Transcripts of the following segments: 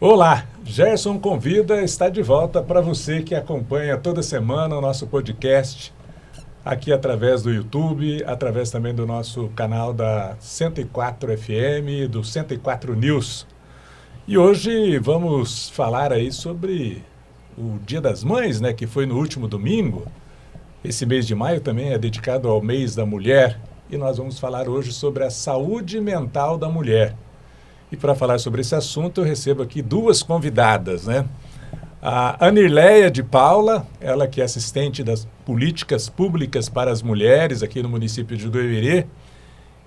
Olá, Gerson Convida está de volta para você que acompanha toda semana o nosso podcast aqui através do YouTube, através também do nosso canal da 104 FM, do 104 News. E hoje vamos falar aí sobre o Dia das Mães, né, que foi no último domingo. Esse mês de maio também é dedicado ao mês da mulher e nós vamos falar hoje sobre a saúde mental da mulher. E para falar sobre esse assunto, eu recebo aqui duas convidadas, né? A Anirleia de Paula, ela que é assistente das políticas públicas para as mulheres aqui no município de Goiânia,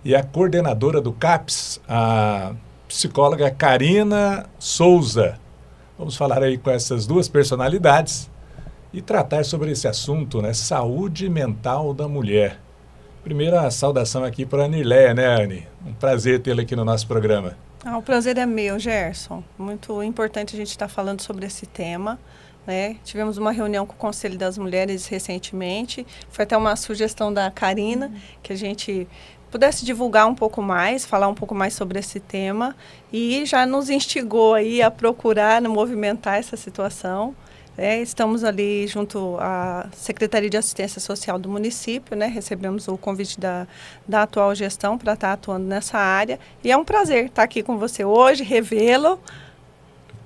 e a coordenadora do CAPS, a psicóloga Karina Souza. Vamos falar aí com essas duas personalidades e tratar sobre esse assunto, né? Saúde mental da mulher. Primeira saudação aqui para a Anirleia, né, Anny? Um prazer tê-la aqui no nosso programa. O prazer é meu, Gerson. Muito importante a gente estar falando sobre esse tema, né? Tivemos uma reunião com o Conselho das Mulheres recentemente. Foi até uma sugestão da Karina, que a gente pudesse divulgar um pouco mais, falar um pouco mais sobre esse tema. E já nos instigou aí a procurar, movimentar essa situação. Estamos ali junto à Secretaria de Assistência Social do município, né? Recebemos o convite da atual gestão para estar atuando nessa área. E é um prazer estar aqui com você hoje, revê-lo.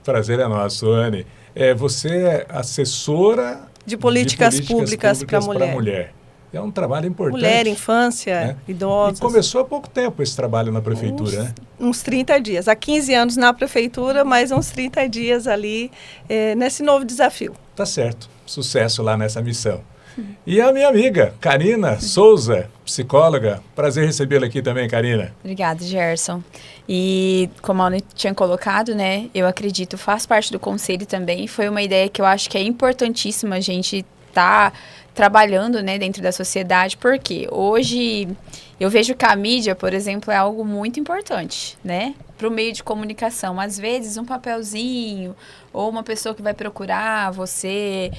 Prazer é nosso, Anny. Você é assessora de políticas públicas para a mulher. É um trabalho importante. Mulher, infância, né? Idosos. E começou há pouco tempo esse trabalho na prefeitura, né? Uns 30 dias. Há 15 anos na prefeitura, mas uns 30 dias ali nesse novo desafio. Tá certo. Sucesso lá nessa missão. E a minha amiga, Karina Souza, psicóloga. Prazer recebê-la aqui também, Karina. Obrigada, Gerson. E como a Ana tinha colocado, né, eu acredito, faz parte do conselho também. Foi uma ideia que eu acho que é importantíssima a gente estar trabalhando, né, dentro da sociedade, porque hoje eu vejo que a mídia, por exemplo, é algo muito importante, né, para o meio de comunicação. Às vezes, um papelzinho ou uma pessoa que vai procurar você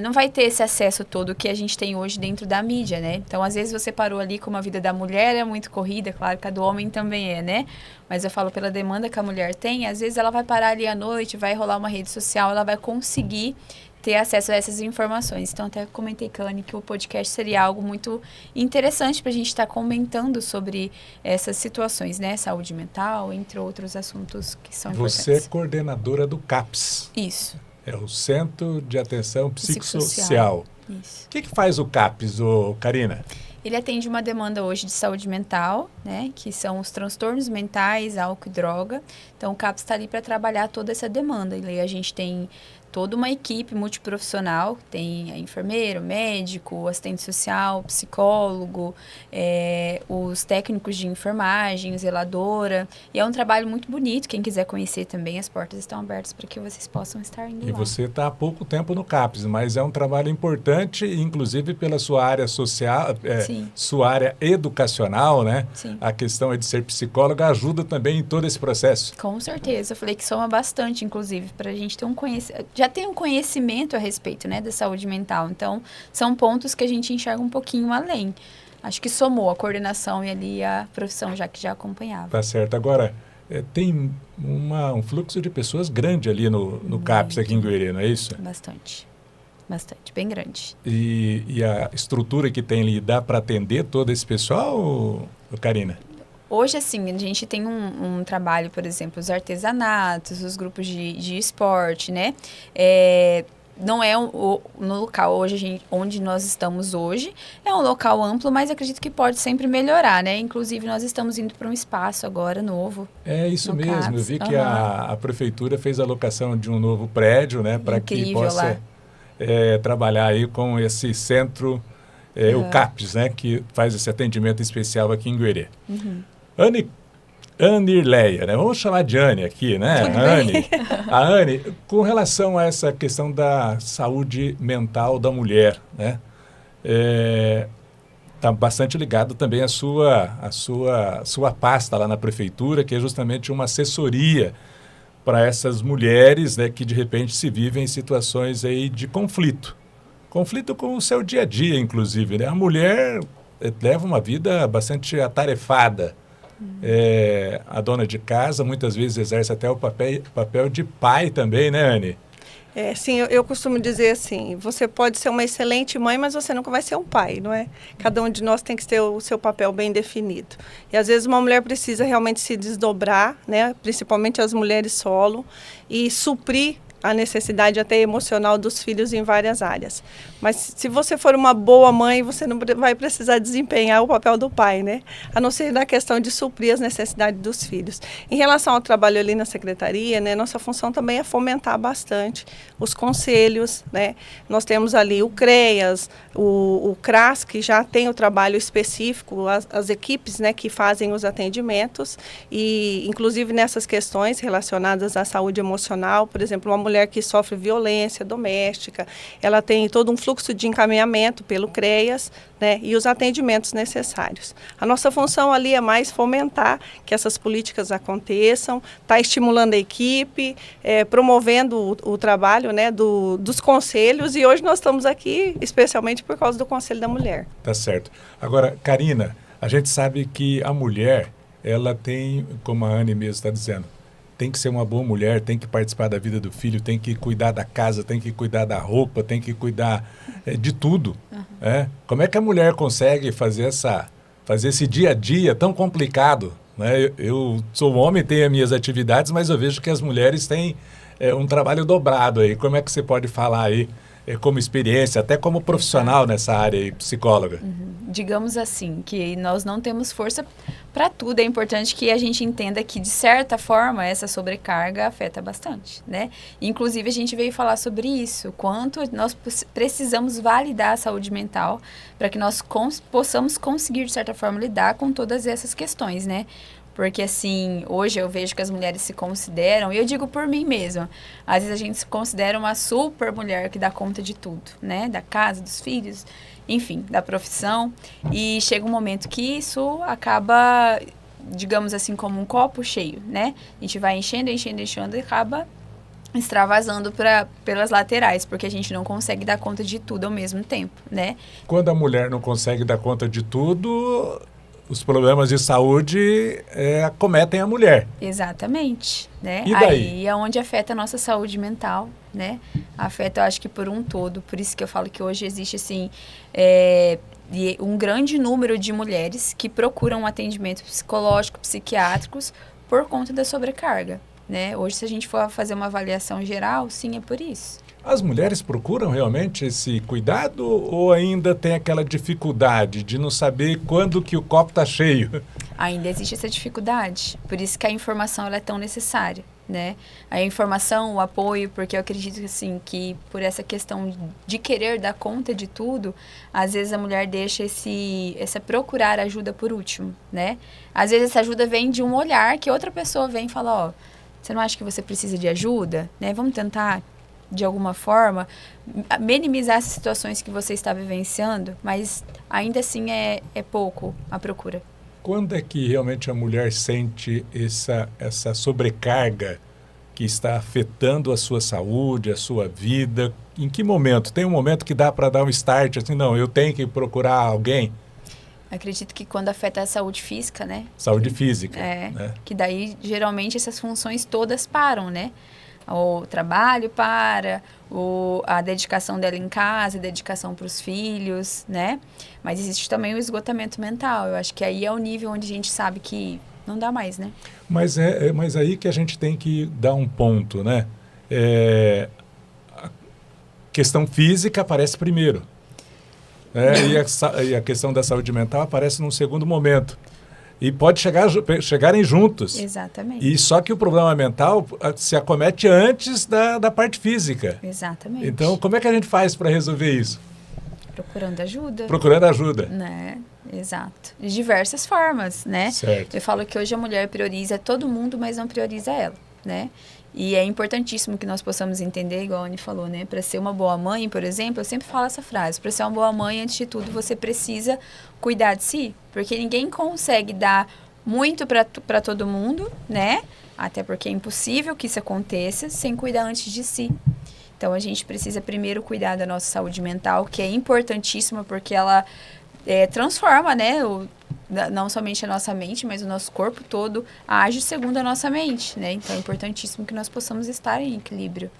não vai ter esse acesso todo que a gente tem hoje dentro da mídia, né? Então, às vezes, você parou ali como a vida da mulher é muito corrida, claro que a do homem também é, né? Mas eu falo pela demanda que a mulher tem, às vezes ela vai parar ali à noite, vai rolar uma rede social, ela vai conseguir ter acesso a essas informações. Então, até comentei com a Anny que o podcast seria algo muito interessante para a gente estar comentando sobre essas situações, né? Saúde mental, entre outros assuntos que são importantes. Você é coordenadora do CAPS. Isso. É o Centro de Atenção Psicossocial. Isso. O que faz o CAPS, Karina? Ele atende uma demanda hoje de saúde mental, né? Que são os transtornos mentais, álcool e droga. Então, o CAPS está ali para trabalhar toda essa demanda. E a gente tem toda uma equipe multiprofissional, tem enfermeiro, médico, assistente social, psicólogo, os técnicos de enfermagem, zeladora. E é um trabalho muito bonito. Quem quiser conhecer também, as portas estão abertas para que vocês possam estar indo lá. E você está há pouco tempo no CAPS, mas é um trabalho importante, inclusive pela sua área social, sua área educacional, né? Sim. A questão de ser psicóloga ajuda também em todo esse processo. Com certeza. Eu falei que soma bastante, inclusive, para a gente ter já tem um conhecimento a respeito, né, da saúde mental. Então, são pontos que a gente enxerga um pouquinho além. Acho que somou a coordenação e ali a profissão, já que já acompanhava. Tá certo. Agora, tem um fluxo de pessoas grande ali no CAPS aqui em Goiânia, não é isso? Bastante. Bastante, bem grande. E a estrutura que tem ali dá para atender todo esse pessoal, Karina? Hoje, assim, a gente tem um trabalho, por exemplo, os artesanatos, os grupos de esporte, né? Não é no local hoje, onde nós estamos hoje, é um local amplo, mas acredito que pode sempre melhorar, né? Inclusive, nós estamos indo para um espaço agora novo. É isso mesmo, CAPS. Eu vi que a prefeitura fez a locação de um novo prédio, né? Para que possa trabalhar aí com esse centro, o CAPS, né? Que faz esse atendimento especial aqui em Goiânia. Anirleia, né? Vamos chamar de Anny aqui, né? A Anny, com relação a essa questão da saúde mental da mulher, né? Está bastante ligado também à sua pasta lá na prefeitura, que é justamente uma assessoria para essas mulheres, né, que de repente se vivem em situações aí de conflito. Conflito com o seu dia a dia, inclusive, né? A mulher leva uma vida bastante atarefada, A dona de casa muitas vezes exerce até o papel de pai também, né, Anne? Sim, eu costumo dizer assim, você pode ser uma excelente mãe, mas você nunca vai ser um pai, não é? Cada um de nós tem que ter o seu papel bem definido. E às vezes uma mulher precisa realmente se desdobrar, né? Principalmente as mulheres solo, e suprir a necessidade até emocional dos filhos em várias áreas. Mas se você for uma boa mãe, você não vai precisar desempenhar o papel do pai, né? A não ser na questão de suprir as necessidades dos filhos. Em relação ao trabalho ali na secretaria, né, nossa função também é fomentar bastante os conselhos, né? Nós temos ali o CREAS, o CRAS, que já tem o trabalho específico, as equipes, né, que fazem os atendimentos, e inclusive nessas questões relacionadas à saúde emocional, por exemplo, uma mulher que sofre violência doméstica, ela tem todo um fluxo de encaminhamento pelo CREAS, né, e os atendimentos necessários. A nossa função ali é mais fomentar que essas políticas aconteçam, tá estimulando a equipe, promovendo o trabalho, né, dos conselhos, e hoje nós estamos aqui especialmente por causa do Conselho da Mulher. Tá certo. Agora, Karina, a gente sabe que a mulher, ela tem, como a Anne mesmo está dizendo, tem que ser uma boa mulher, tem que participar da vida do filho, tem que cuidar da casa, tem que cuidar da roupa, tem que cuidar de tudo. Como é que a mulher consegue fazer esse dia a dia tão complicado? Né? Eu sou homem, tenho as minhas atividades, mas eu vejo que as mulheres têm um trabalho dobrado aí. Como é que você pode falar aí, como experiência, até como profissional nessa área aí, psicóloga? Digamos assim, que nós não temos força para tudo. É importante que a gente entenda que, de certa forma, essa sobrecarga afeta bastante, né? Inclusive, a gente veio falar sobre isso, quanto nós precisamos validar a saúde mental para que nós possamos conseguir, de certa forma, lidar com todas essas questões, né? Porque, assim, hoje eu vejo que as mulheres se consideram, e eu digo por mim mesma, às vezes a gente se considera uma super mulher que dá conta de tudo, né? Da casa, dos filhos, enfim, da profissão. E chega um momento que isso acaba, digamos assim, como um copo cheio, né? A gente vai enchendo e acaba extravasando pelas laterais, porque a gente não consegue dar conta de tudo ao mesmo tempo, né? Quando a mulher não consegue dar conta de tudo, os problemas de saúde acometem a mulher. Exatamente, né? E daí? Aí é onde afeta a nossa saúde mental, né? Afeta, eu acho que por um todo. Por isso que eu falo que hoje existe, assim, um grande número de mulheres que procuram atendimento psicológico, psiquiátricos, por conta da sobrecarga, né? Hoje, se a gente for fazer uma avaliação geral, sim, é por isso. As mulheres procuram realmente esse cuidado ou ainda tem aquela dificuldade de não saber quando que o copo está cheio? Ainda existe essa dificuldade, por isso que a informação ela é tão necessária, né? A informação, o apoio, porque eu acredito assim, que por essa questão de querer dar conta de tudo, às vezes a mulher deixa essa procurar ajuda por último, né? Às vezes essa ajuda vem de um olhar que outra pessoa vem e fala, você não acha que você precisa de ajuda? Né? Vamos tentar de alguma forma, minimizar essas situações que você está vivenciando, mas ainda assim é pouco a procura. Quando é que realmente a mulher sente essa sobrecarga que está afetando a sua saúde, a sua vida? Em que momento? Tem um momento que dá para dar um start, assim, não, eu tenho que procurar alguém? Acredito que quando afeta a saúde física, né? Saúde física. Né? Que daí, geralmente, essas funções todas param, né? O trabalho a dedicação dela em casa, a dedicação para os filhos, né? Mas existe também o esgotamento mental. Eu acho que aí é o nível onde a gente sabe que não dá mais, né? Mas aí que a gente tem que dar um ponto, né? A questão física aparece primeiro. E a questão da saúde mental aparece num segundo momento. E pode chegarem juntos. Exatamente. E só que o problema mental se acomete antes da parte física. Exatamente. Então, como é que a gente faz para resolver isso? Procurando ajuda. Procurando ajuda. Né? Exato. De diversas formas, né? Certo. Eu falo que hoje a mulher prioriza todo mundo, mas não prioriza ela, né? E é importantíssimo que nós possamos entender, igual a Anne falou, né? Para ser uma boa mãe, por exemplo, eu sempre falo essa frase. Para ser uma boa mãe, antes de tudo, você precisa cuidar de si. Porque ninguém consegue dar muito para todo mundo, né? Até porque é impossível que isso aconteça sem cuidar antes de si. Então, a gente precisa primeiro cuidar da nossa saúde mental, que é importantíssima porque ela transforma, né? não somente a nossa mente, mas o nosso corpo todo age segundo a nossa mente, né? Então é importantíssimo que nós possamos estar em equilíbrio.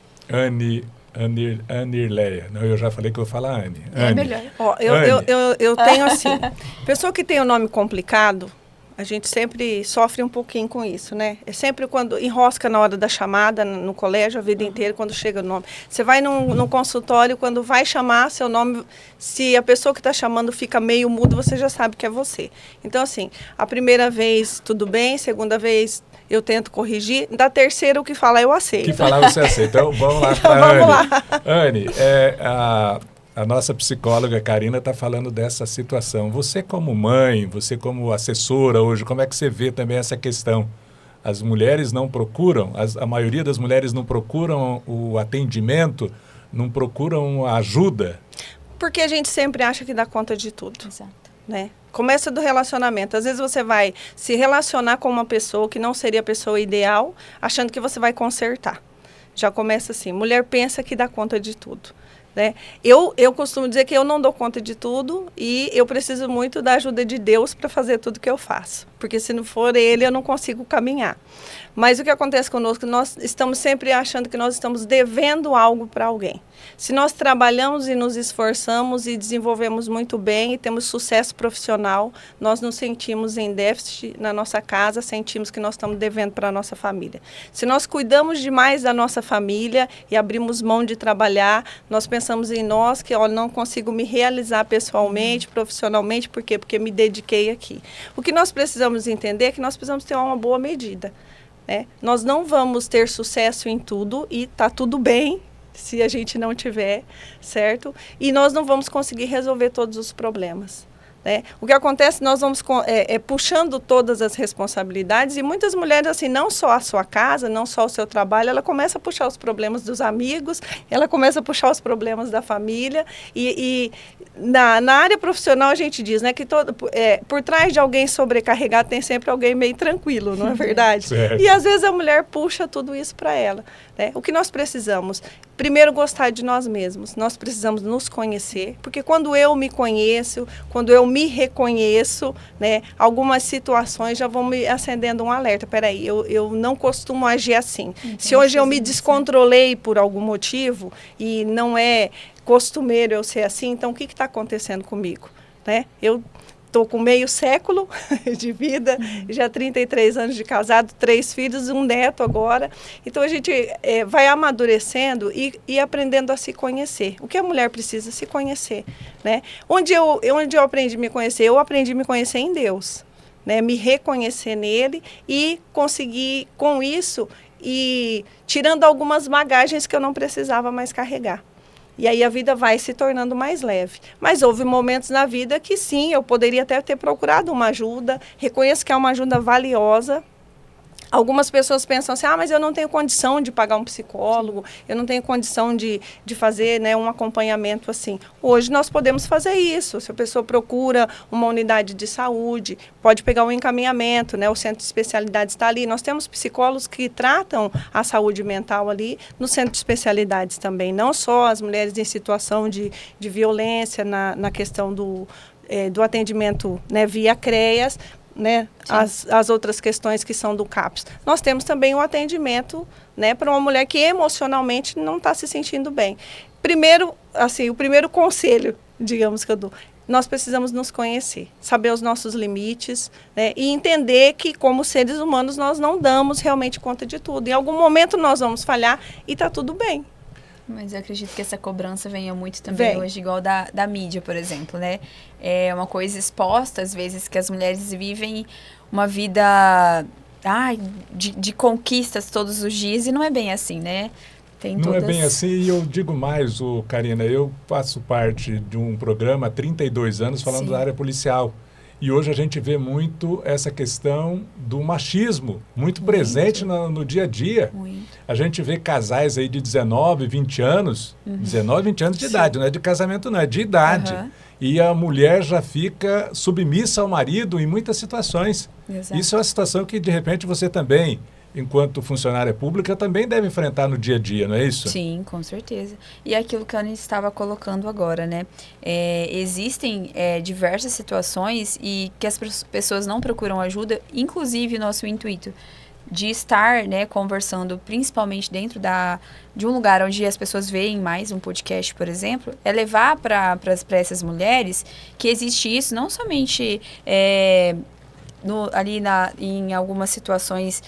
Anirleia. Não, eu já falei que eu vou falar Anne. É melhor. Ó, eu tenho assim, pessoa que tem o nome complicado, a gente sempre sofre um pouquinho com isso, né? É sempre quando enrosca na hora da chamada, no colégio, a vida inteira, quando chega o nome. Você vai num consultório, quando vai chamar seu nome, se a pessoa que está chamando fica meio mudo, você já sabe que é você. Então, assim, a primeira vez, tudo bem, segunda vez, eu tento corrigir, da terceira, o que falar, eu aceito. O que falar, você aceita. Então, vamos lá Então, para vamos Anne. lá. Anne, a nossa psicóloga Karina está falando dessa situação. Você como mãe, você como assessora hoje, como é que você vê também essa questão? As mulheres não procuram, a maioria das mulheres não procuram o atendimento, não procuram a ajuda? Porque a gente sempre acha que dá conta de tudo. Exato. Né? Começa do relacionamento. Às vezes você vai se relacionar com uma pessoa que não seria a pessoa ideal, achando que você vai consertar. Já começa assim. Mulher pensa que dá conta de tudo. Né? Eu costumo dizer que eu não dou conta de tudo e eu preciso muito da ajuda de Deus para fazer tudo que eu faço. Porque se não for Ele, eu não consigo caminhar. Mas o que acontece conosco? Nós estamos sempre achando que nós estamos devendo algo para alguém. Se nós trabalhamos e nos esforçamos e desenvolvemos muito bem e temos sucesso profissional, nós nos sentimos em déficit na nossa casa, sentimos que nós estamos devendo para a nossa família. Se nós cuidamos demais da nossa família e abrimos mão de trabalhar, nós pensamos em nós que não consigo me realizar pessoalmente, profissionalmente, por quê? Porque me dediquei aqui. O que nós precisamos entender é que nós precisamos ter uma boa medida. Né? Nós não vamos ter sucesso em tudo e está tudo bem se a gente não tiver, certo? E nós não vamos conseguir resolver todos os problemas. Né? O que acontece, nós vamos puxando todas as responsabilidades e muitas mulheres, assim, não só a sua casa, não só o seu trabalho, ela começa a puxar os problemas dos amigos, ela começa a puxar os problemas da família e na área profissional a gente diz, né, que por trás de alguém sobrecarregado tem sempre alguém meio tranquilo, não é verdade? Certo. E às vezes a mulher puxa tudo isso para ela. Né? O que nós precisamos? Primeiro, gostar de nós mesmos. Nós precisamos nos conhecer, porque quando eu me conheço, quando eu me reconheço, né, algumas situações já vão me acendendo um alerta. Peraí, eu não costumo agir assim. Se hoje eu me descontrolei por algum motivo e não é costumeiro eu ser assim, então o que está acontecendo comigo? Né? Eu estou com meio século de vida, já 33 anos de casado, 3 filhos, um neto agora. Então, a gente vai amadurecendo e aprendendo a se conhecer. O que a mulher precisa? Se conhecer. Né? Onde eu aprendi a me conhecer? Eu aprendi a me conhecer em Deus. Né? Me reconhecer nele e conseguir, com isso, ir tirando algumas bagagens que eu não precisava mais carregar. E aí a vida vai se tornando mais leve. Mas houve momentos na vida que sim, eu poderia até ter procurado uma ajuda. Reconheço que é uma ajuda valiosa. Algumas pessoas pensam assim, mas eu não tenho condição de pagar um psicólogo, eu não tenho condição de fazer, né, um acompanhamento assim. Hoje nós podemos fazer isso. Se a pessoa procura uma unidade de saúde, pode pegar um encaminhamento, né, o centro de especialidades está ali. Nós temos psicólogos que tratam a saúde mental ali no centro de especialidades também. Não só as mulheres em situação de violência, na questão do atendimento, né, via CREAS, né, as outras questões que são do CAPS. Nós temos também um atendimento, né, para uma mulher que emocionalmente não está se sentindo bem. Primeiro, assim, o primeiro conselho, digamos que eu dou, nós precisamos nos conhecer, saber os nossos limites, né, e entender que como seres humanos nós não damos realmente conta de tudo. Em algum momento nós vamos falhar e está tudo bem. Mas eu acredito que essa cobrança venha muito também hoje, igual da mídia, por exemplo, né? É uma coisa exposta, às vezes, que as mulheres vivem uma vida de conquistas todos os dias e não é bem assim, né? Não é bem assim, e eu digo mais, Karina, eu faço parte de um programa há 32 anos falando da área policial. E hoje a gente vê muito essa questão do machismo, muito presente no dia a dia. Muito. A gente vê casais aí de 19, 20 anos, 19, 20 anos de idade, não é de casamento não, é de idade. E a mulher já fica submissa ao marido em muitas situações. Exato. Isso é uma situação que de repente você também enquanto funcionária pública, também deve enfrentar no dia a dia, não é isso? Sim, com certeza. E aquilo que a Ana estava colocando agora, né? Existem diversas situações e que as pessoas não procuram ajuda, inclusive o nosso intuito de estar, né, conversando principalmente dentro de um lugar onde as pessoas veem mais um podcast, por exemplo, é levar para essas mulheres que existe isso, não somente em algumas situações,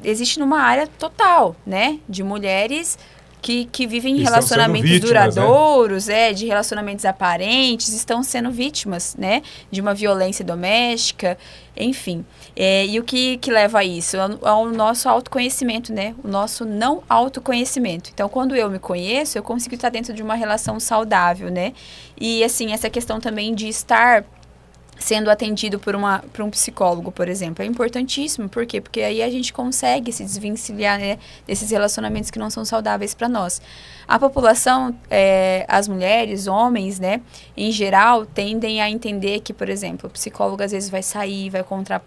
existe numa área total, né, de mulheres que vivem em relacionamentos vítimas, duradouros, né? De relacionamentos aparentes, estão sendo vítimas, né? De uma violência doméstica, enfim. E o que leva a isso? Ao nosso autoconhecimento, né? O nosso não autoconhecimento. Então, quando eu me conheço, eu consigo estar dentro de uma relação saudável, né? E, assim, essa questão também de estar sendo atendido por um psicólogo, por exemplo, é importantíssimo. Por quê? Porque aí a gente consegue se desvencilhar, né, desses relacionamentos que não são saudáveis para nós. A população, as mulheres, homens, né, em geral, tendem a entender que, por exemplo, o psicólogo às vezes vai sair, vai contar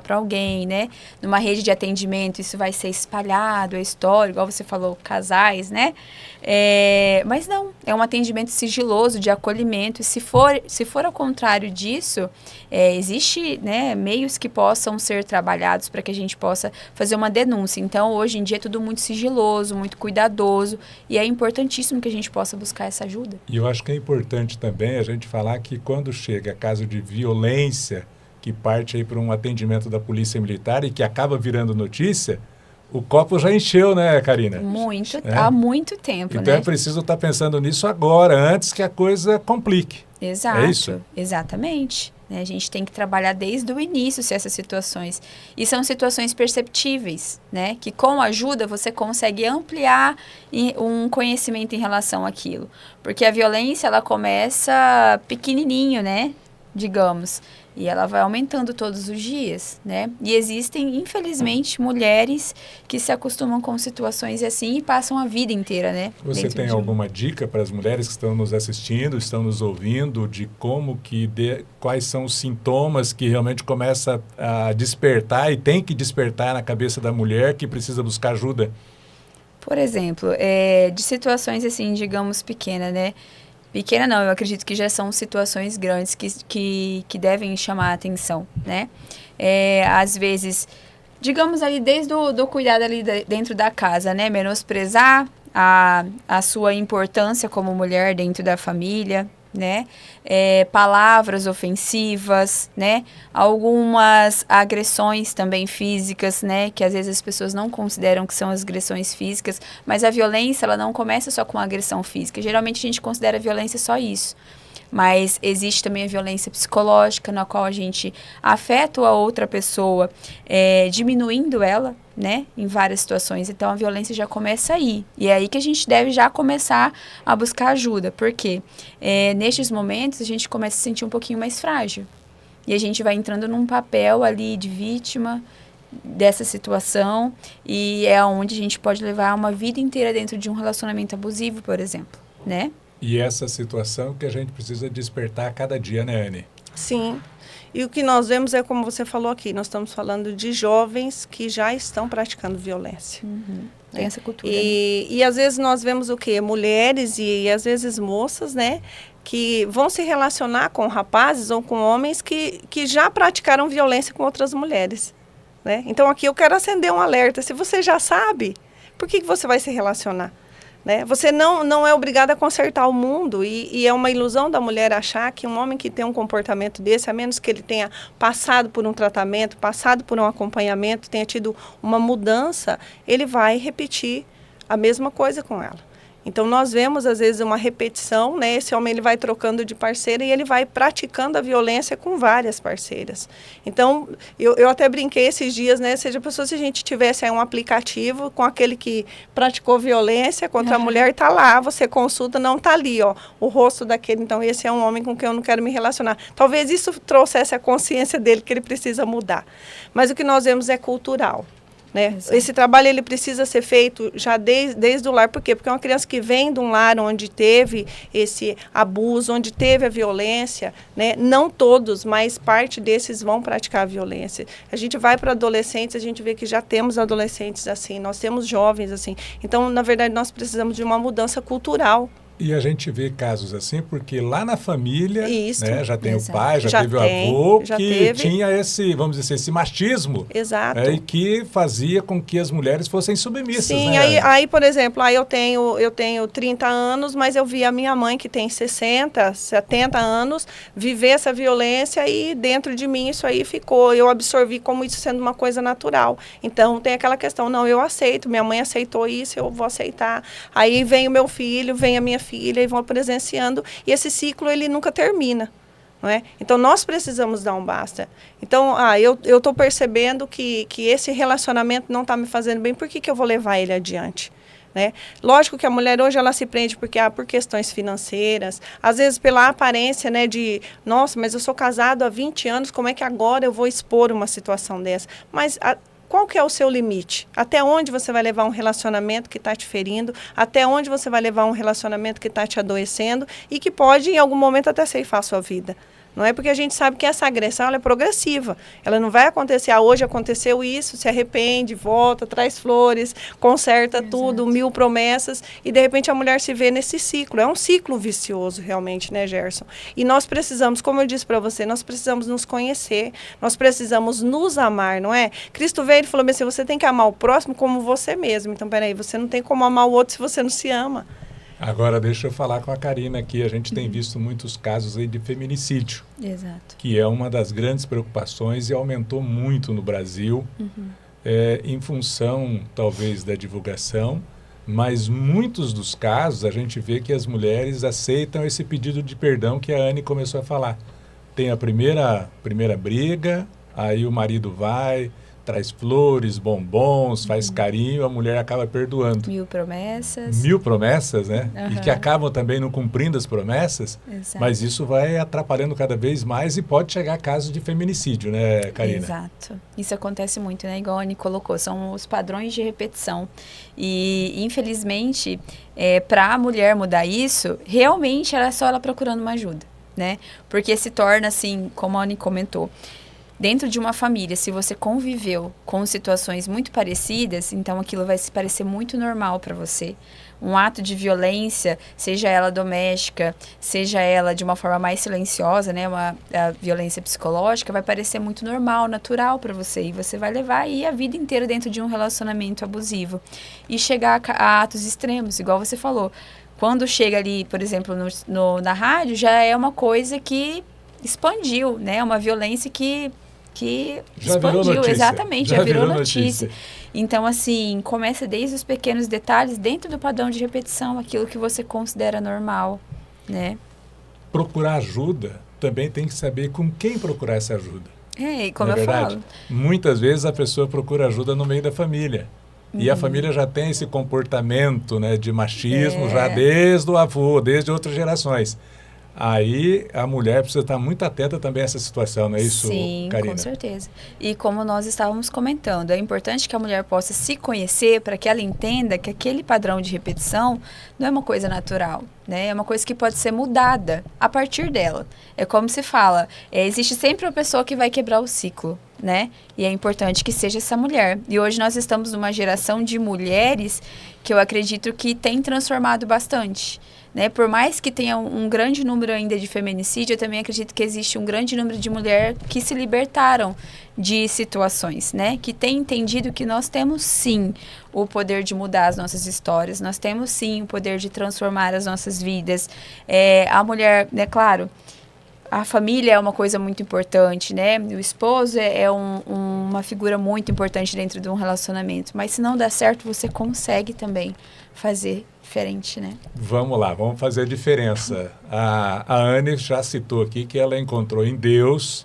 para alguém, né, numa rede de atendimento, isso vai ser espalhado, é história, igual você falou, casais, né, mas não, é um atendimento sigiloso, de acolhimento, e se for ao contrário disso, existe, né, meios que possam ser trabalhados para que a gente possa fazer uma denúncia. Então, hoje em dia é tudo muito sigiloso, muito cuidadoso, e é importantíssimo que a gente possa buscar essa ajuda. E eu acho que é importante também a gente falar que quando chega caso de violência, que parte aí para um atendimento da Polícia Militar e que acaba virando notícia, o copo já encheu, né, Karina? Muito, há muito tempo, então, né? É preciso estar pensando nisso agora, antes que a coisa complique. Exato, é isso? Exatamente. A gente tem que trabalhar desde o início essas situações. E são situações perceptíveis, né? Que com ajuda você consegue ampliar um conhecimento em relação àquilo. Porque a violência, ela começa pequenininho, né? Digamos. E ela vai aumentando todos os dias, né? E existem, infelizmente, mulheres que se acostumam com situações assim e passam a vida inteira, né? Você tem alguma dica para as mulheres que estão nos assistindo, estão nos ouvindo, de quais são os sintomas que realmente começam a despertar e tem que despertar na cabeça da mulher que precisa buscar ajuda? Por exemplo, de situações assim, digamos, pequenas, né? Pequena não, eu acredito que já são situações grandes que devem chamar a atenção, né? Às vezes, digamos ali, desde o cuidado ali dentro da casa, né? Menosprezar a sua importância como mulher dentro da família, né? Palavras ofensivas, né? Algumas agressões também físicas, né? Que às vezes as pessoas não consideram que são as agressões físicas, mas a violência, ela não começa só com a agressão física. Geralmente a gente considera a violência só isso. Mas existe também a violência psicológica, na qual a gente afeta a outra pessoa, diminuindo ela, né, em várias situações. Então, a violência já começa aí. E é aí que a gente deve já começar a buscar ajuda. Porque nestes momentos, a gente começa a se sentir um pouquinho mais frágil. E a gente vai entrando num papel ali de vítima dessa situação. E é onde a gente pode levar uma vida inteira dentro de um relacionamento abusivo, por exemplo, né? E essa situação que a gente precisa despertar a cada dia, né, Anne? Sim. E o que nós vemos é, como você falou aqui, nós estamos falando de jovens que já estão praticando violência. Uhum. Tem essa cultura. E às vezes nós vemos o quê? Mulheres e às vezes moças, né? Que vão se relacionar com rapazes ou com homens que já praticaram violência com outras mulheres, né? Então aqui eu quero acender um alerta. Se você já sabe, por que você vai se relacionar? Né? Você não é obrigado a consertar o mundo e é uma ilusão da mulher achar que um homem que tem um comportamento desse, a menos que ele tenha passado por um tratamento, passado por um acompanhamento, tenha tido uma mudança, ele vai repetir a mesma coisa com ela. Então, nós vemos, às vezes, uma repetição, né? Esse homem ele vai trocando de parceira e ele vai praticando a violência com várias parceiras. Então, eu até brinquei esses dias, né? Se a gente tivesse aí um aplicativo com aquele que praticou violência contra a mulher, está lá, você consulta, não está ali, ó, o rosto daquele. Então, esse é um homem com quem eu não quero me relacionar. Talvez isso trouxesse a consciência dele que ele precisa mudar. Mas o que nós vemos é cultural. né? Exato. Esse trabalho ele precisa ser feito já desde o lar. Por quê? Porque é uma criança que vem de um lar onde teve esse abuso, onde teve a violência, né? Não todos, mas parte desses vão praticar a violência. A gente vai para adolescentes, a gente vê que já temos adolescentes assim, nós temos jovens assim. Então, na verdade, nós precisamos de uma mudança cultural. E a gente vê casos assim, porque lá na família, Isso. né, já tem Exato. o pai, já teve o tem, avô, já que teve. tinha esse, vamos dizer assim, esse machismo. Exato. E que fazia com que as mulheres fossem submissas. Sim, né? aí, por exemplo, aí eu tenho 30 anos, mas eu vi a minha mãe, que tem 60, 70 anos, viver essa violência e dentro de mim isso aí ficou. Eu absorvi como isso sendo uma coisa natural. Então, tem aquela questão, não, eu aceito, minha mãe aceitou isso, eu vou aceitar. Aí vem o meu filho, vem a minha filha e vão presenciando. E esse ciclo, ele nunca termina. Não é? Então, nós precisamos dar um basta. Então, eu estou percebendo que esse relacionamento não está me fazendo bem, por que eu vou levar ele adiante? Né? Lógico que a mulher hoje ela se prende por questões financeiras, às vezes pela aparência, né, de, nossa, mas eu sou casado há 20 anos, como é que agora eu vou expor uma situação dessa? Mas qual que é o seu limite? Até onde você vai levar um relacionamento que está te ferindo? Até onde você vai levar um relacionamento que está te adoecendo e que pode, em algum momento, até ceifar a sua vida? Não é porque a gente sabe que essa agressão ela é progressiva. Ela não vai acontecer, hoje aconteceu isso, se arrepende, volta, traz flores, conserta tudo, 1000 promessas, e de repente a mulher se vê nesse ciclo. É um ciclo vicioso realmente, né, Gerson? E nós precisamos, como eu disse para você, nós precisamos nos conhecer, nós precisamos nos amar, não é? Cristo veio e falou assim, você tem que amar o próximo como você mesmo. Então, peraí, você não tem como amar o outro se você não se ama. Agora, deixa eu falar com a Karina aqui. A gente tem visto muitos casos aí de feminicídio. Exato. Que é uma das grandes preocupações e aumentou muito no Brasil, em função, talvez, da divulgação. Mas muitos dos casos, a gente vê que as mulheres aceitam esse pedido de perdão que a Anne começou a falar. Tem a primeira briga, aí o marido vai, traz flores, bombons, faz carinho, a mulher acaba perdoando. 1000 promessas. 1000 promessas, né? E que Aham. acabam também não cumprindo as promessas, Exato. mas isso vai atrapalhando cada vez mais e pode chegar a casos de feminicídio, né, Karina? Exato. Isso acontece muito, né? Igual a Anne colocou, são os padrões de repetição. E, infelizmente, para a mulher mudar isso, realmente era só ela procurando uma ajuda, né? Porque se torna assim, como a Anne comentou, dentro de uma família, se você conviveu com situações muito parecidas, então aquilo vai se parecer muito normal para você. Um ato de violência, seja ela doméstica, seja ela de uma forma mais silenciosa, né, a violência psicológica, vai parecer muito normal, natural para você. E você vai levar aí a vida inteira dentro de um relacionamento abusivo. E chegar a atos extremos, igual você falou. Quando chega ali, por exemplo, na rádio, já é uma coisa que expandiu, né? Uma violência que Já virou expandiu, notícia. exatamente, já virou notícia. notícia. Então, assim, começa desde os pequenos detalhes, dentro do padrão de repetição, aquilo que você considera normal, né? Procurar ajuda, também tem que saber com quem procurar essa ajuda. E como Não é eu verdade? falo. Muitas vezes a pessoa procura ajuda no meio da família. E a família já tem esse comportamento, né, de machismo já desde o avô, desde outras gerações. Aí a mulher precisa estar muito atenta também a essa situação, não é isso, Sim, Karina? com certeza. E como nós estávamos comentando, é importante que a mulher possa se conhecer para que ela entenda que aquele padrão de repetição não é uma coisa natural, né? É uma coisa que pode ser mudada a partir dela. É como se fala, existe sempre uma pessoa que vai quebrar o ciclo, né? E é importante que seja essa mulher. E hoje nós estamos numa geração de mulheres que eu acredito que tem transformado bastante. Né? Por mais que tenha um grande número ainda de feminicídio, eu também acredito que existe um grande número de mulheres que se libertaram de situações, né? Que têm entendido que nós temos sim o poder de mudar as nossas histórias, nós temos sim o poder de transformar as nossas vidas. A mulher, né, claro, a família é uma coisa muito importante, né? O esposo é uma figura muito importante dentro de um relacionamento, mas se não dá certo, você consegue também fazer diferente, né? Vamos lá, vamos fazer a diferença. A Anne já citou aqui que ela encontrou em Deus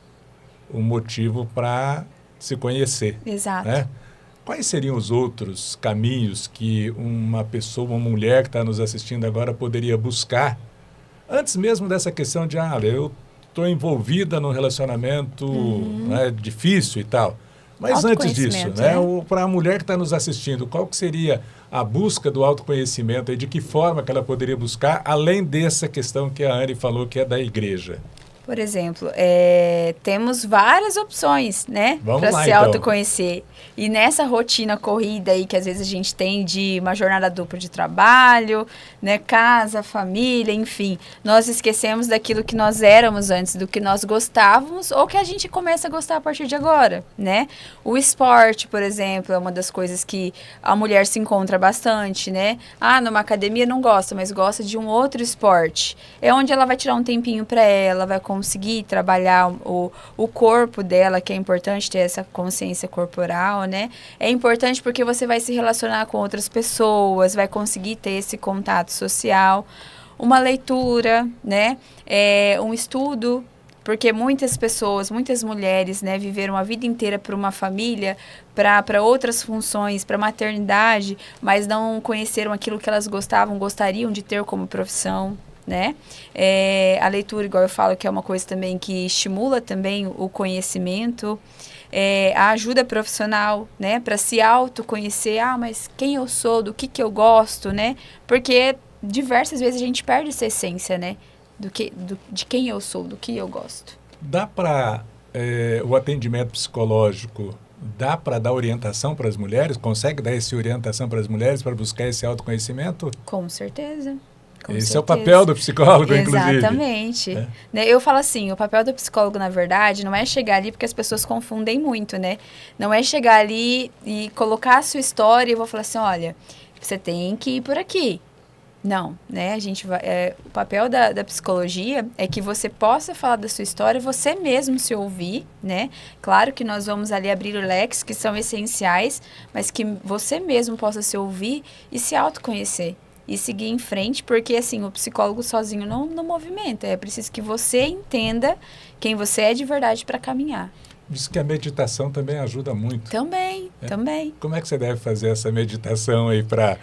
um motivo para se conhecer. Exato. Né? Quais seriam os outros caminhos que uma pessoa, uma mulher que está nos assistindo agora poderia buscar, antes mesmo dessa questão de, eu estou envolvida num relacionamento, né, difícil e tal. Mas antes disso, Autoconhecimento, né, para a mulher que está nos assistindo, qual que seria a busca do autoconhecimento e de que forma que ela poderia buscar, além dessa questão que a Anne falou, que é da igreja? Por exemplo, temos várias opções, né? Vamos Para lá, se então. autoconhecer. E nessa rotina corrida aí que às vezes a gente tem de uma jornada dupla de trabalho, né? Casa, família, enfim. Nós esquecemos daquilo que nós éramos antes, do que nós gostávamos ou que a gente começa a gostar a partir de agora, né? O esporte, por exemplo, é uma das coisas que a mulher se encontra bastante, né? Ah, numa academia não gosta, mas gosta de um outro esporte. É onde ela vai tirar um tempinho para ela, vai conseguir trabalhar o corpo dela, que é importante ter essa consciência corporal, né? É importante porque você vai se relacionar com outras pessoas, vai conseguir ter esse contato social. Uma leitura, né? Um estudo, porque muitas pessoas, muitas mulheres, né, viveram a vida inteira para uma família, para outras funções, para maternidade, mas não conheceram aquilo que elas gostariam de ter como profissão, né? A leitura, igual eu falo, que é uma coisa também que estimula também o conhecimento, a ajuda profissional, né? Para se autoconhecer, mas quem eu sou, do que eu gosto, né? Porque diversas vezes a gente perde essa essência, né? De quem eu sou, do que eu gosto. Dá para o atendimento psicológico, dá para dar orientação para as mulheres? Consegue dar essa orientação para as mulheres para buscar esse autoconhecimento? Com certeza. Esse é o papel do psicólogo, inclusive. Exatamente. Né, eu falo assim, o papel do psicólogo, na verdade, não é chegar ali, porque as pessoas confundem muito, né? Não é chegar ali e colocar a sua história e vou falar assim, olha, você tem que ir por aqui. Não, né? A gente vai, o papel da psicologia é que você possa falar da sua história, você mesmo se ouvir, né? Claro que nós vamos ali abrir leques que são essenciais, mas que você mesmo possa se ouvir e se autoconhecer. E seguir em frente, porque assim, o psicólogo sozinho não movimenta. É preciso que você entenda quem você é de verdade para caminhar. Diz que a meditação também ajuda muito. Também. Como é que você deve fazer essa meditação aí para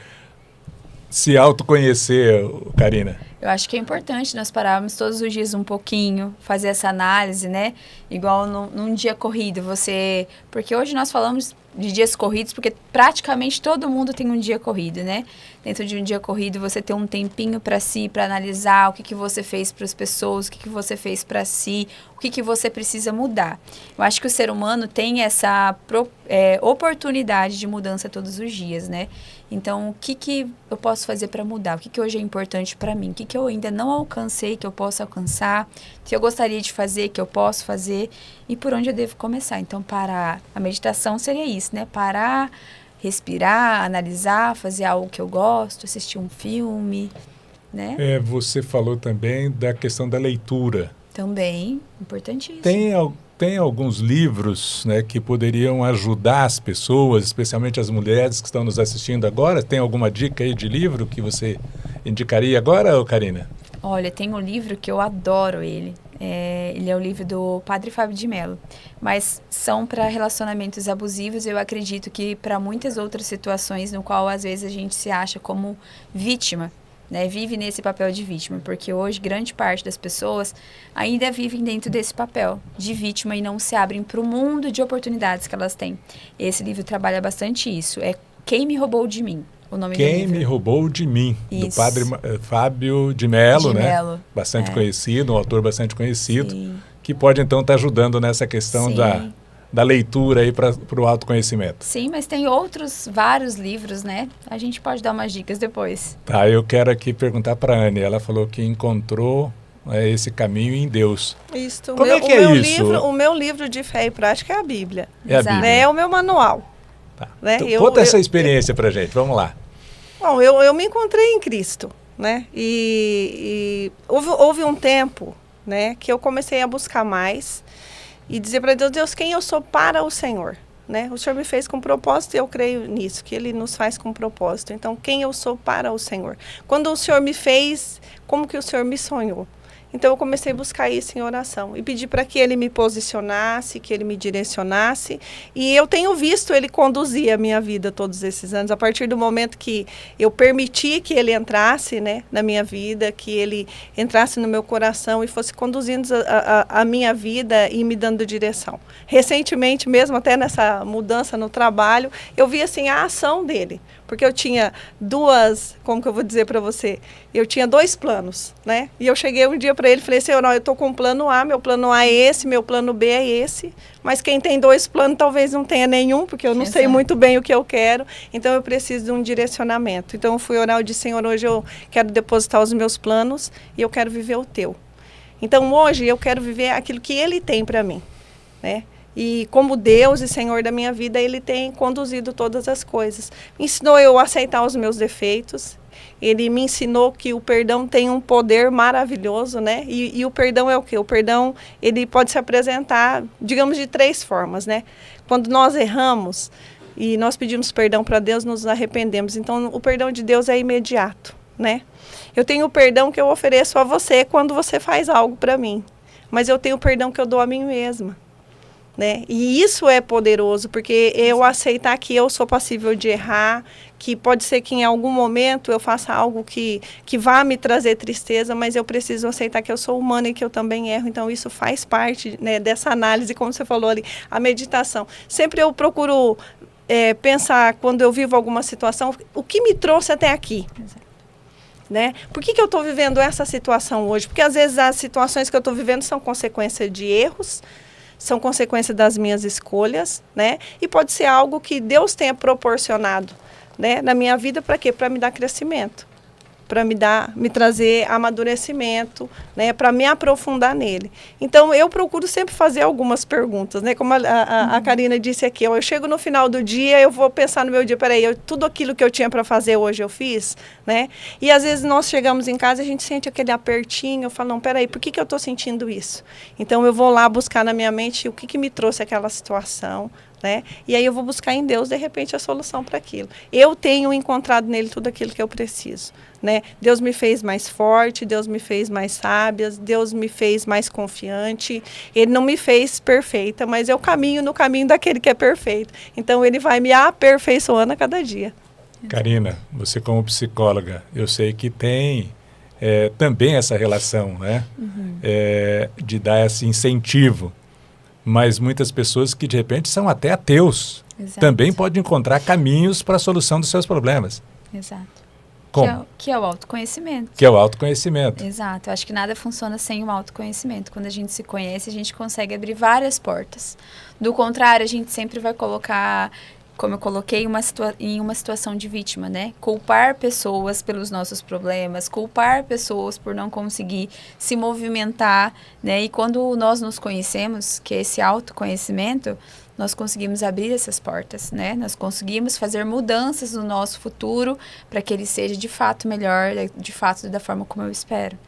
se autoconhecer, Karina? Eu acho que é importante nós pararmos todos os dias um pouquinho, fazer essa análise, né? Igual num dia corrido, porque hoje nós falamos de dias corridos, porque praticamente todo mundo tem um dia corrido, né? Dentro de um dia corrido, você ter um tempinho para si, para analisar o que você fez para as pessoas, o que você fez para si, o que você precisa mudar. Eu acho que o ser humano tem essa oportunidade de mudança todos os dias, né? Então, o que eu posso fazer para mudar? O que hoje é importante para mim? O que eu ainda não alcancei, que eu posso alcançar? O que eu gostaria de fazer, que eu posso fazer? E por onde eu devo começar? Então, a meditação seria isso, né? Parar, respirar, analisar, fazer algo que eu gosto, assistir um filme, né? Você falou também da questão da leitura. Também, importantíssimo. Tem alguns livros, né, que poderiam ajudar as pessoas, especialmente as mulheres que estão nos assistindo agora. Tem alguma dica aí de livro que você indicaria agora, Karina? Olha, tem um livro que eu adoro ele. Ele é o livro do Padre Fábio de Mello. Mas são para relacionamentos abusivos. Eu acredito que para muitas outras situações no qual às vezes a gente se acha como vítima, né, vive nesse papel de vítima, porque hoje grande parte das pessoas ainda vivem dentro desse papel de vítima e não se abrem para o mundo de oportunidades que elas têm. Esse livro trabalha bastante isso. É Quem Me Roubou de Mim, o nome do livro. Quem Me Roubou de Mim, isso. Do Padre Fábio de Mello, né? Mello. Bastante conhecido, um autor bastante conhecido, Sim. que pode então estar ajudando nessa questão da leitura aí para o autoconhecimento. Sim, mas tem vários livros, né? A gente pode dar umas dicas depois. Tá, eu quero aqui perguntar para a Anne. Ela falou que encontrou esse caminho em Deus. Isso. Como é que é isso? O meu livro de fé e prática é a Bíblia. É a Bíblia. É o meu manual. Tá. Né? Então, conta essa experiência para gente. Vamos lá. Bom, eu me encontrei em Cristo, né? E houve um tempo, né, que eu comecei a buscar mais e dizer para Deus, quem eu sou para o Senhor, né? O Senhor me fez com propósito e eu creio nisso, que Ele nos faz com propósito. Então, quem eu sou para o Senhor? Quando o Senhor me fez, como que o Senhor me sonhou? Então eu comecei a buscar isso em oração e pedi para que ele me posicionasse, que ele me direcionasse. E eu tenho visto ele conduzir a minha vida todos esses anos. A partir do momento que eu permiti que ele entrasse, né, na minha vida, que ele entrasse no meu coração e fosse conduzindo a minha vida e me dando direção. Recentemente mesmo, até nessa mudança no trabalho, eu vi assim a ação dele. Porque eu tinha como que eu vou dizer para você? Eu tinha 2 planos, né? E eu cheguei um dia para ele e falei assim, eu estou com o plano A, meu plano A é esse, meu plano B é esse. Mas quem tem 2 planos talvez não tenha nenhum, porque eu não sei muito bem o que eu quero. Então eu preciso de um direcionamento. Então eu fui orar, eu disse, Senhor, hoje eu quero depositar os meus planos e eu quero viver o teu. Então hoje eu quero viver aquilo que ele tem para mim, né? E como Deus e Senhor da minha vida, Ele tem conduzido todas as coisas. Me ensinou eu a aceitar os meus defeitos. Ele me ensinou que o perdão tem um poder maravilhoso, né? E o perdão é o quê? O perdão, ele pode se apresentar, digamos, de 3 formas, né? Quando nós erramos e nós pedimos perdão para Deus, nos arrependemos. Então, o perdão de Deus é imediato, né? Eu tenho o perdão que eu ofereço a você quando você faz algo para mim. Mas eu tenho o perdão que eu dou a mim mesma. Né? E isso é poderoso, porque eu aceitar que eu sou passível de errar, que pode ser que em algum momento eu faça algo que vá me trazer tristeza, mas eu preciso aceitar que eu sou humana e que eu também erro. Então isso faz parte, né, dessa análise, como você falou ali, a meditação. Sempre eu procuro pensar, quando eu vivo alguma situação, o que me trouxe até aqui? Né? Por que eu estou vivendo essa situação hoje? Porque às vezes as situações que eu estou vivendo são consequência de erros, são consequência das minhas escolhas, né? E pode ser algo que Deus tenha proporcionado, né, na minha vida, para quê? Para me dar crescimento, para me trazer amadurecimento, né, para me aprofundar nele. Então, eu procuro sempre fazer algumas perguntas, né? Como a Karina disse aqui, eu chego no final do dia, eu vou pensar no meu dia, peraí, tudo aquilo que eu tinha para fazer hoje eu fiz, né? E às vezes nós chegamos em casa e a gente sente aquele apertinho, eu falo, não, peraí, por que eu estou sentindo isso? Então, eu vou lá buscar na minha mente o que me trouxe aquela situação, né? E aí eu vou buscar em Deus, de repente, a solução para aquilo. Eu tenho encontrado nele tudo aquilo que eu preciso, né? Deus me fez mais forte, Deus me fez mais sábia, Deus me fez mais confiante. Ele não me fez perfeita, mas eu caminho no caminho daquele que é perfeito. Então, ele vai me aperfeiçoando a cada dia. Karina, você como psicóloga, eu sei que tem também essa relação, né? De dar esse incentivo. Mas muitas pessoas que, de repente, são até ateus, Exato. Também podem encontrar caminhos para a solução dos seus problemas. Exato. Como? Que é o autoconhecimento. Que é o autoconhecimento. Exato. Eu acho que nada funciona sem o autoconhecimento. Quando a gente se conhece, a gente consegue abrir várias portas. Do contrário, a gente sempre vai colocar, como eu coloquei, em uma situação de vítima, né? Culpar pessoas pelos nossos problemas, culpar pessoas por não conseguir se movimentar, né? E quando nós nos conhecemos, que é esse autoconhecimento, nós conseguimos abrir essas portas, né? Nós conseguimos fazer mudanças no nosso futuro para que ele seja de fato melhor, de fato da forma como eu espero.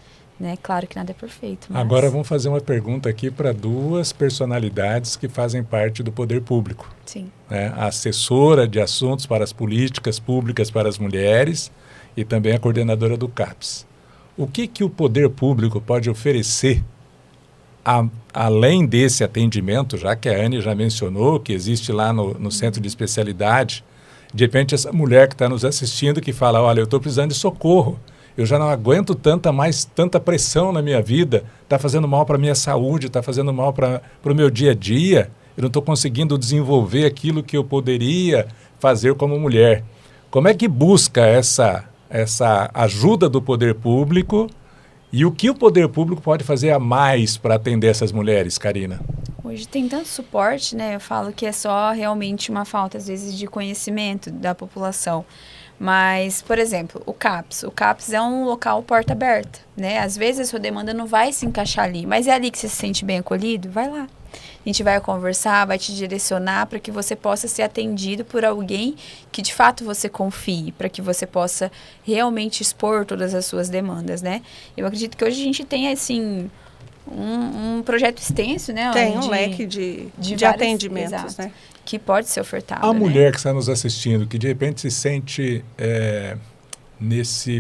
Né? Claro que nada é perfeito. Mas... Agora vamos fazer uma pergunta aqui para 2 personalidades que fazem parte do poder público. Sim. Né? A assessora de assuntos para as políticas públicas para as mulheres e também a coordenadora do CAPS. O que o poder público pode oferecer além desse atendimento, já que a Anne já mencionou que existe lá no centro de especialidade, de repente essa mulher que está nos assistindo que fala, olha, eu estou precisando de socorro, eu já não aguento tanta pressão na minha vida, está fazendo mal para a minha saúde, está fazendo mal para o meu dia a dia, eu não estou conseguindo desenvolver aquilo que eu poderia fazer como mulher. Como é que busca essa ajuda do poder público e o que o poder público pode fazer a mais para atender essas mulheres, Karina? Hoje tem tanto suporte, né? Eu falo que é só realmente uma falta, às vezes, de conhecimento da população. Mas, por exemplo, o CAPS é um local porta aberta, né? Às vezes a sua demanda não vai se encaixar ali, mas é ali que você se sente bem acolhido? Vai lá. A gente vai conversar, vai te direcionar para que você possa ser atendido por alguém que de fato você confie, para que você possa realmente expor todas as suas demandas, né? Eu acredito que hoje a gente tem, assim, um projeto extenso, né? Tem um leque de atendimentos, exato, né? Que pode ser ofertado. A mulher que está nos assistindo, que de repente se sente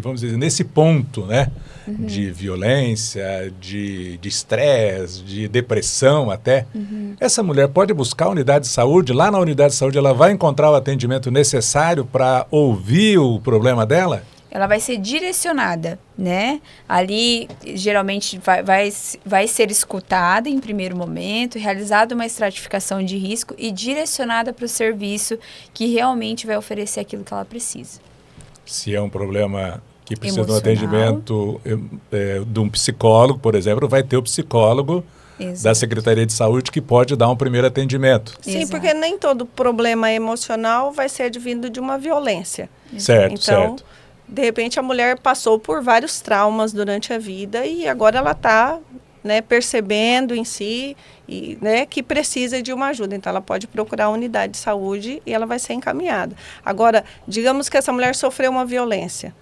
vamos dizer, nesse ponto, né? De violência, de estresse, de depressão até, essa mulher pode buscar a unidade de saúde. Lá na unidade de saúde ela vai encontrar o atendimento necessário para ouvir o problema dela? Ela vai ser direcionada, né? Ali, geralmente, vai ser escutada em primeiro momento, realizada uma estratificação de risco e direcionada para o serviço que realmente vai oferecer aquilo que ela precisa. Se é um problema que precisa de um Emocional. atendimento de um psicólogo, por exemplo, vai ter o psicólogo da Secretaria de Saúde que pode dar um primeiro atendimento. Sim, Exato. porque nem todo problema emocional vai ser advindo de uma violência. Certo, Então, certo. de repente, a mulher passou por vários traumas durante a vida e agora ela está, né, percebendo em si e, né, que precisa de uma ajuda. Então, ela pode procurar a unidade de saúde e ela vai ser encaminhada. Agora, digamos que essa mulher sofreu uma violência.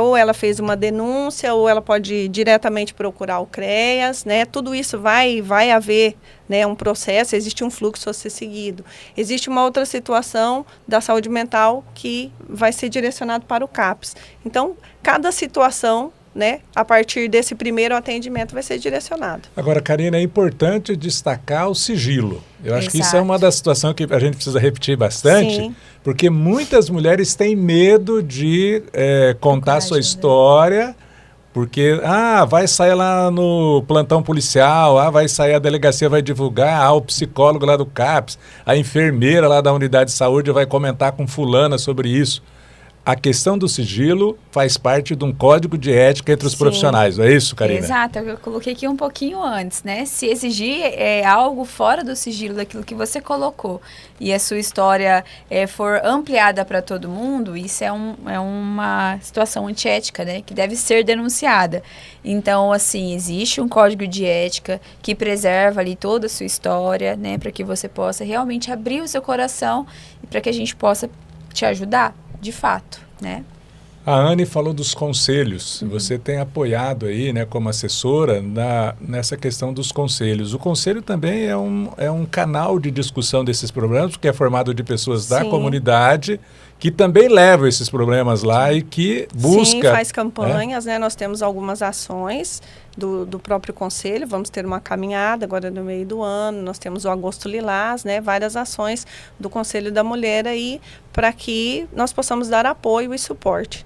Ou ela fez uma denúncia, ou ela pode diretamente procurar o CREAS, né? Tudo isso vai haver, né, um processo, existe um fluxo a ser seguido. Existe uma outra situação da saúde mental que vai ser direcionado para o CAPS. Então, cada situação, né, a partir desse primeiro atendimento vai ser direcionado. Agora, Karina, é importante destacar o sigilo. Eu acho que isso é Exato. uma das situações que a gente precisa repetir bastante, Sim. porque muitas mulheres têm medo de contar a sua ajuda. história, porque vai sair lá no plantão policial, vai sair a delegacia, vai divulgar, o psicólogo lá do CAPS, a enfermeira lá da unidade de saúde vai comentar com fulana sobre isso. A questão do sigilo faz parte de um código de ética entre os Sim. profissionais, não é isso, Karina? Exato, eu coloquei aqui um pouquinho antes, né? Se exigir algo fora do sigilo daquilo que você colocou e a sua história for ampliada para todo mundo, isso é uma situação antiética, né? Que deve ser denunciada. Então, assim, existe um código de ética que preserva ali toda a sua história, né? Para que você possa realmente abrir o seu coração e para que a gente possa te ajudar, de fato, né? A Anne falou dos conselhos. Você tem apoiado aí, né, como assessora, nessa questão dos conselhos. O conselho também é um canal de discussão desses problemas, porque é formado de pessoas da Sim. comunidade que também levam esses problemas lá e que busca... Sim, faz campanhas, né? Nós temos algumas ações do próprio conselho, vamos ter uma caminhada agora no meio do ano, nós temos o Agosto Lilás, né? Várias ações do Conselho da Mulher aí, para que nós possamos dar apoio e suporte.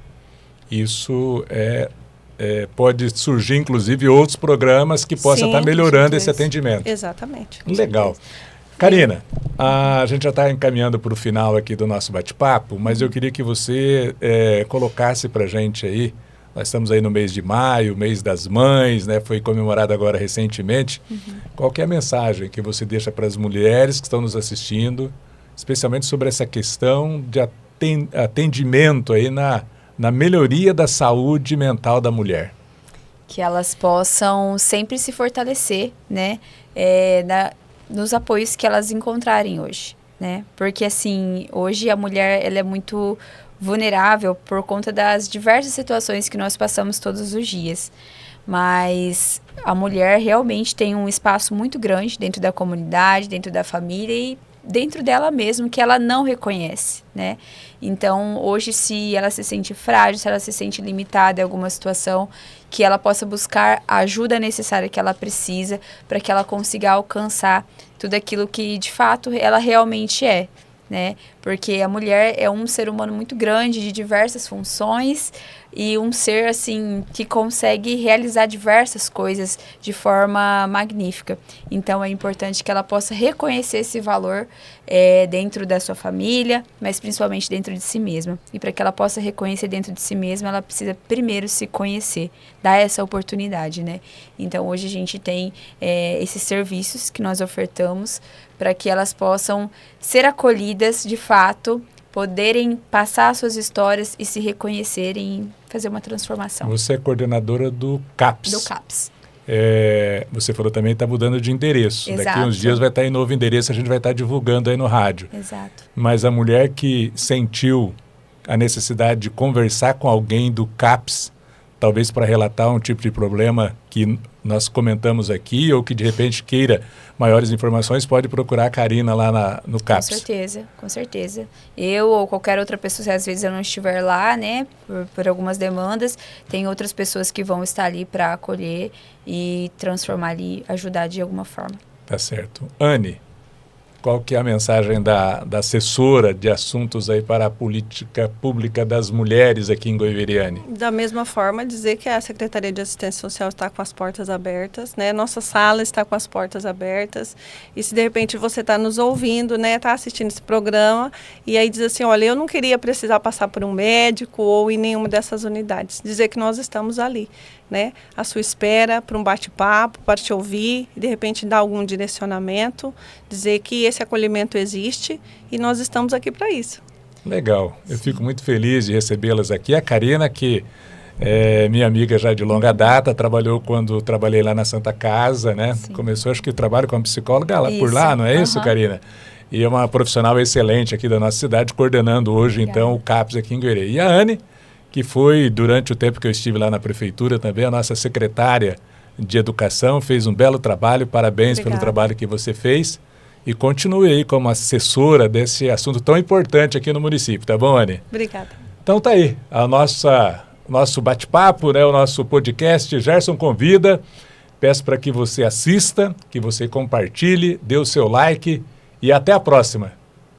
Isso pode surgir, inclusive, outros programas que possam Sim, estar com melhorando esse certeza. atendimento. Exatamente. com Legal. certeza. Karina, a gente já está encaminhando para o final aqui do nosso bate-papo, mas eu queria que você colocasse para a gente aí, nós estamos aí no mês de maio, mês das mães, né? Foi comemorado agora recentemente. Qual que é a mensagem que você deixa para as mulheres que estão nos assistindo, especialmente sobre essa questão de atendimento aí na melhoria da saúde mental da mulher? Que elas possam sempre se fortalecer, né? Nos apoios que elas encontrarem hoje, né? Porque, assim, hoje a mulher, ela é muito vulnerável por conta das diversas situações que nós passamos todos os dias. Mas a mulher realmente tem um espaço muito grande dentro da comunidade, dentro da família e dentro dela mesmo, que ela não reconhece, né? Então, hoje, se ela se sente frágil, se ela se sente limitada em alguma situação, que ela possa buscar a ajuda necessária que ela precisa para que ela consiga alcançar tudo aquilo que, de fato, ela realmente é, né? Porque a mulher é um ser humano muito grande, de diversas funções, e um ser, assim, que consegue realizar diversas coisas de forma magnífica. Então, é importante que ela possa reconhecer esse valor dentro da sua família, mas principalmente dentro de si mesma. E para que ela possa reconhecer dentro de si mesma, ela precisa primeiro se conhecer, dar essa oportunidade, né? Então, hoje a gente tem esses serviços que nós ofertamos para que elas possam ser acolhidas de fato, poderem passar suas histórias e se reconhecerem e fazer uma transformação. Você é coordenadora do CAPS. Do CAPS. Você falou também que está mudando de endereço. Exato. Daqui uns dias vai estar em novo endereço, a gente vai estar divulgando aí no rádio. Exato. Mas a mulher que sentiu a necessidade de conversar com alguém do CAPS, talvez para relatar um tipo de problema que nós comentamos aqui, ou que de repente queira maiores informações, pode procurar a Karina lá no CAPS. Com certeza. Eu ou qualquer outra pessoa, se às vezes eu não estiver lá, né, por algumas demandas, tem outras pessoas que vão estar ali para acolher e transformar ali, ajudar de alguma forma. Tá certo. Anne, qual que é a mensagem da assessora de assuntos aí para a política pública das mulheres aqui em Goiveriane? Da mesma forma, dizer que a Secretaria de Assistência Social está com as portas abertas, né? Nossa sala está com as portas abertas. E se de repente você está nos ouvindo, né? Está assistindo esse programa e aí diz assim, olha, eu não queria precisar passar por um médico ou em nenhuma dessas unidades. Dizer que nós estamos ali, né? À sua espera para um bate-papo, para te ouvir e de repente dar algum direcionamento. Dizer que esse acolhimento existe e nós estamos aqui para isso. Legal, eu fico muito feliz de recebê-las aqui. A Karina, que é minha amiga já de longa data, trabalhou quando trabalhei lá na Santa Casa, né? Sim. Começou, acho que trabalho como psicóloga lá, por lá, não é isso, Karina? E é uma profissional excelente aqui da nossa cidade, coordenando hoje, então, o CAPS aqui em Goiânia. E a Anne, que foi, durante o tempo que eu estive lá na prefeitura também, a nossa secretária de Educação, fez um belo trabalho, parabéns pelo trabalho que você fez. E continue aí como assessora desse assunto tão importante aqui no município, tá bom, Anne? Obrigada. Então tá aí, nosso bate-papo, né, o nosso podcast, Gerson Convida. Peço para que você assista, que você compartilhe, dê o seu like e até a próxima.